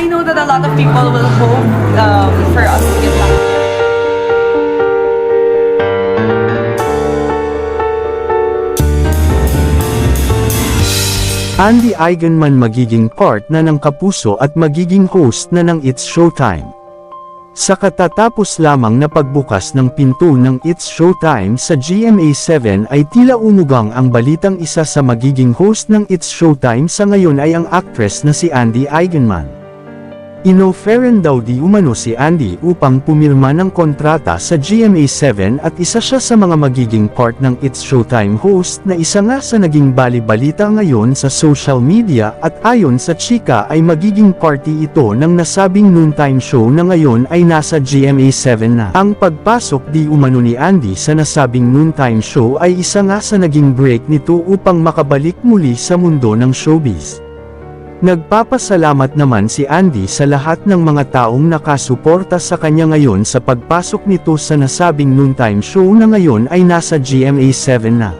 I know that a lot of people will hope for us to get back. Andy Eigenman magiging part na ng Kapuso at magiging host na ng It's Showtime. Sa katatapos lamang na pagbukas ng pinto ng It's Showtime sa GMA7 ay tila umugang ang balitang isa sa magiging host ng It's Showtime sa ngayon ay ang actress na si Andy Eigenman. Inofferan daw di umano si Andy upang pumirma ng kontrata sa GMA7 at isa siya sa mga magiging part ng It's Showtime host na isa nga sa naging bali-balita ngayon sa social media at ayon sa chika ay magiging party ito ng nasabing noontime show na ngayon ay nasa GMA7 na. Ang pagpasok di umano ni Andy sa nasabing noontime show ay isa nga sa naging break nito upang makabalik muli sa mundo ng showbiz. Nagpapasalamat naman si Andy sa lahat ng mga taong nakasuporta sa kanya ngayon sa pagpasok nito sa nasabing noontime show na ngayon ay nasa GMA7 na.